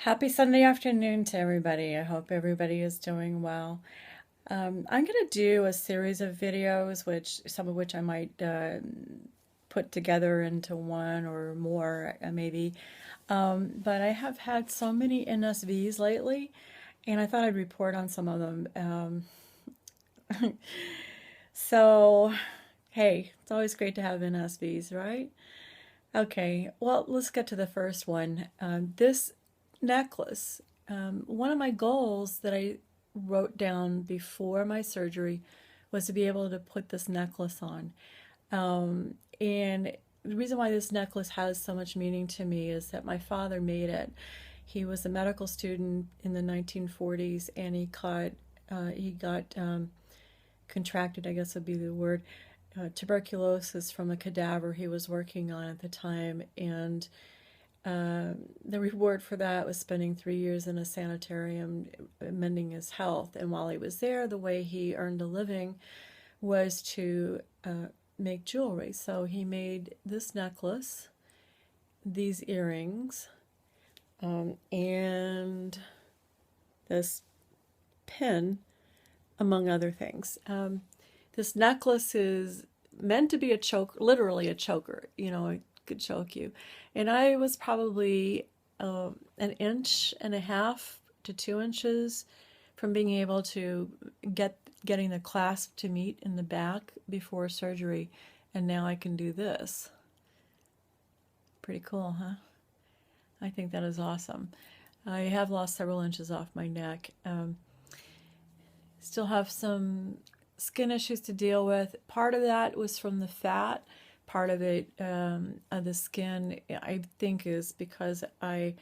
Happy Sunday afternoon to everybody. I hope everybody is doing well. I'm going to do a series of videos, which some of which I might put together into one or more, maybe. But I have had so many NSVs lately, and I thought I'd report on some of them. So, hey, it's always great to have NSVs, right? Okay, well, let's get to the first one. This necklace, one of my goals that I wrote down before my surgery was to be able to put this necklace on. And the reason why this necklace has so much meaning to me is that my father made it. He was a medical student in the 1940s, and he got contracted, I guess would be the word, tuberculosis from a cadaver he was working on at the time, and the reward for that was spending 3 years in a sanitarium mending his health. And while he was there, the way he earned a living was to make jewelry. So he made this necklace, these earrings, and this pin, among other things. This necklace is meant to be a choker, literally a choker. It could choke you. And I was probably an inch and a half to 2 inches from being able to getting the clasp to meet in the back before surgery, and now I can do this. Pretty cool, huh? I think that is awesome. I have lost several inches off my neck. Still have some skin issues to deal with. Part of that was from the fat. Part of it, of the skin, I think, is because I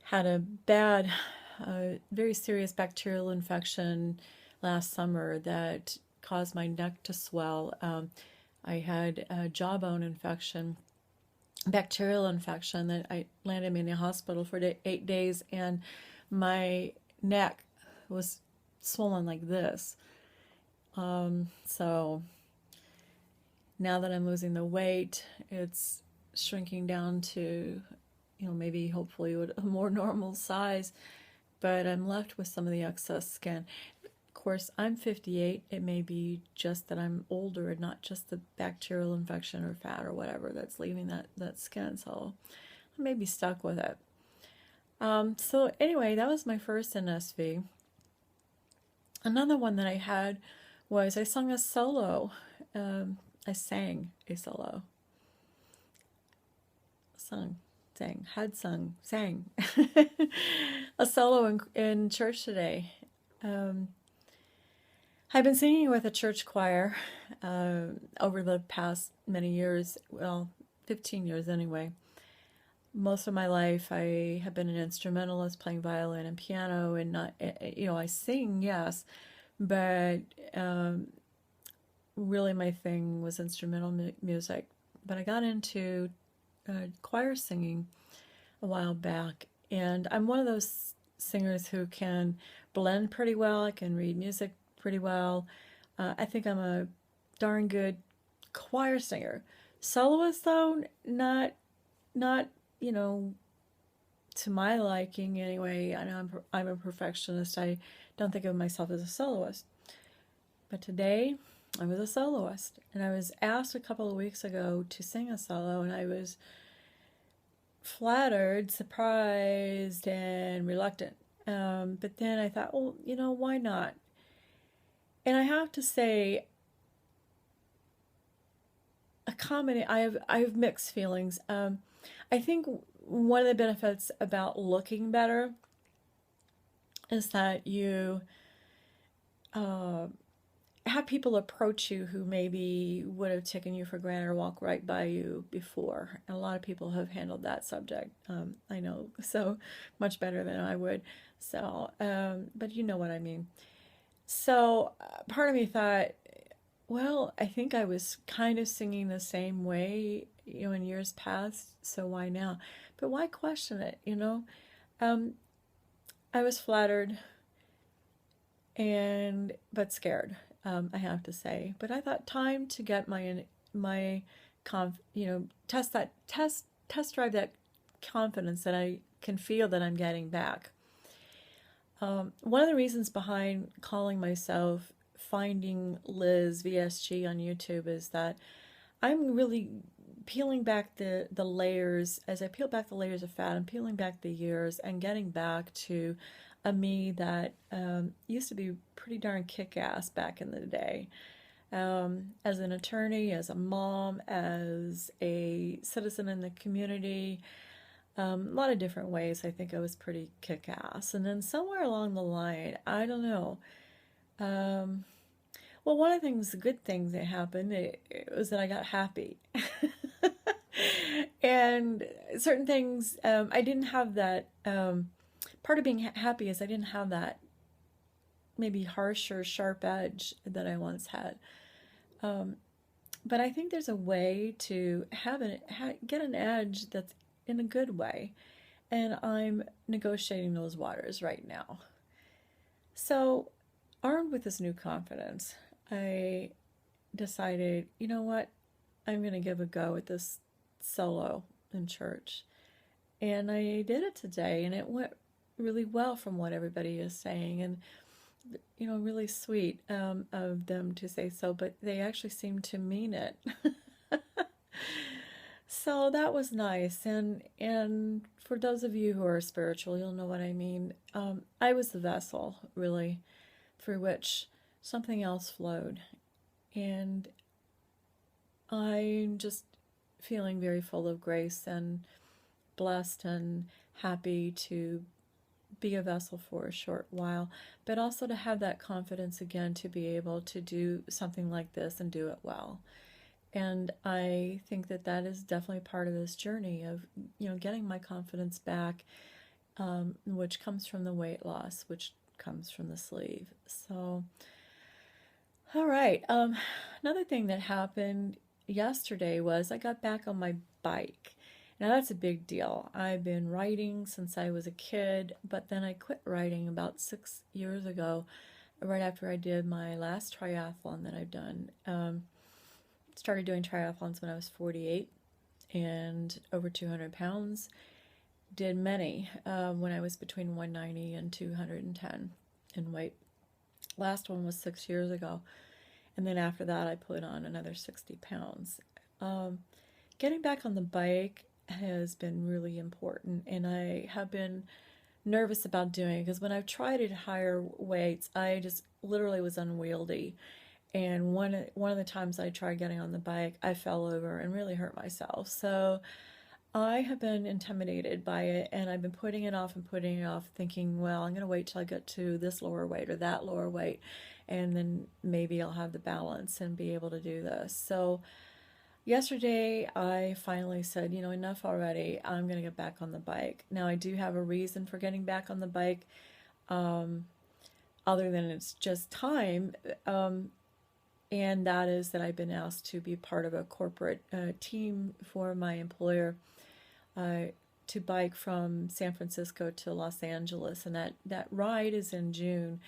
had a bad, very serious bacterial infection last summer that caused my neck to swell. I had a jawbone infection, bacterial infection, that I landed me in the hospital for 8 days, and my neck was swollen like this. So now that I'm losing the weight, it's shrinking down to, maybe hopefully a more normal size, but I'm left with some of the excess skin. Of course, I'm 58. It may be just that I'm older and not just the bacterial infection or fat or whatever that's leaving that skin. So I may be stuck with it. So anyway, that was my first NSV. Another one that I had was I sang a solo. Sang a solo in church today. I've been singing with a church choir over the past many years, well, 15 years anyway. Most of my life I have been an instrumentalist, playing violin and piano, and not, I sing, yes, but really my thing was instrumental music. But I got into choir singing a while back, and I'm one of those singers who can blend pretty well. I can read music pretty well. I think I'm a darn good choir singer. Soloist, though, not to my liking anyway. I know I'm a perfectionist. I don't think of myself as a soloist. But today, I was a soloist, and I was asked a couple of weeks ago to sing a solo, and I was flattered, surprised, and reluctant. But then I thought, well, why not? And I have to say, I have mixed feelings. I think one of the benefits about looking better is that you have people approach you who maybe would have taken you for granted or walked right by you before. And a lot of people have handled that subject, I know, so much better than I would. So, but you know what I mean. So part of me thought, well, I think I was kind of singing the same way, in years past, so why now? But why question it, I was flattered but scared, I have to say. But I thought, time to get test drive that confidence that I can feel that I'm getting back. One of the reasons behind calling myself Finding Liz VSG on YouTube is that I'm really peeling back the layers. As I peel back the layers of fat, I'm peeling back the years and getting back to a me that used to be pretty darn kick-ass back in the day. As an attorney, as a mom, as a citizen in the community, a lot of different ways I think I was pretty kick-ass. And then somewhere along the line, I don't know, well, one of the things, the good things that happened, it was that I got happy. And certain things, I didn't have that, part of being happy is I didn't have that maybe harsher, sharp edge that I once had. But I think there's a way to get an edge that's in a good way. And I'm negotiating those waters right now. So, armed with this new confidence, I decided, you know what, I'm going to give a go at this solo in church. And I did it today, and it went really well from what everybody is saying. And, you know, really sweet of them to say so, but they actually seemed to mean it. So that was nice. And for those of you who are spiritual, you'll know what I mean. I was the vessel, really, through which something else flowed. And I'm just feeling very full of grace and blessed and happy to be a vessel for a short while, but also to have that confidence again to be able to do something like this and do it well. And I think that that is definitely part of this journey of, you know, getting my confidence back, which comes from the weight loss, which comes from the sleeve. So, all right. Another thing that happened yesterday was I got back on my bike. Now that's a big deal. I've been riding since I was a kid, but then I quit riding about 6 years ago, right after I did my last triathlon that I've done. Started doing triathlons when I was 48 and over 200 pounds. Did many when I was between 190 and 210 in weight. Last one was 6 years ago. And then after that, I put on another 60 pounds. Getting back on the bike has been really important, and I have been nervous about doing it because when I've tried at higher weights, I just literally was unwieldy. And one of the times I tried getting on the bike, I fell over and really hurt myself. So I have been intimidated by it, and I've been putting it off and putting it off, thinking, well, I'm going to wait till I get to this lower weight or that lower weight, and then maybe I'll have the balance and be able to do this. So yesterday, I finally said, you know, enough already. I'm going to get back on the bike. Now, I do have a reason for getting back on the bike, other than it's just time. And that is that I've been asked to be part of a corporate team for my employer to bike from San Francisco to Los Angeles. And that ride is in June.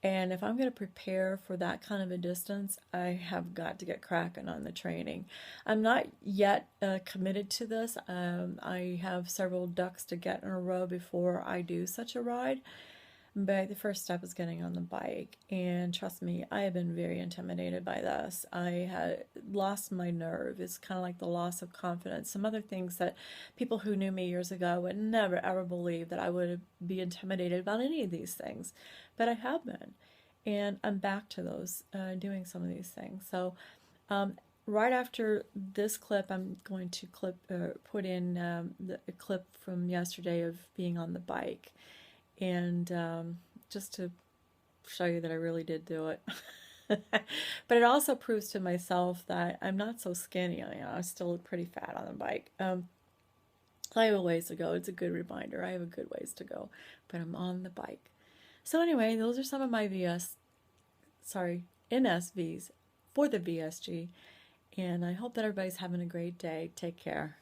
And if I'm going to prepare for that kind of a distance, I have got to get cracking on the training. I'm not yet committed to this. I have several ducks to get in a row before I do such a ride. But the first step is getting on the bike. And trust me, I have been very intimidated by this. I had lost my nerve. It's kind of like the loss of confidence. Some other things that people who knew me years ago would never, ever believe that I would be intimidated about any of these things. But I have been. And I'm back to those, doing some of these things. So right after this clip, I'm going to put in a clip from yesterday of being on the bike. And just to show you that I really did do it. But it also proves to myself that I'm not so skinny. You know, I'm still pretty fat on the bike. I have a ways to go. It's a good reminder. I have a good ways to go. But I'm on the bike. So anyway, those are some of my NSVs for the VSG. And I hope that everybody's having a great day. Take care.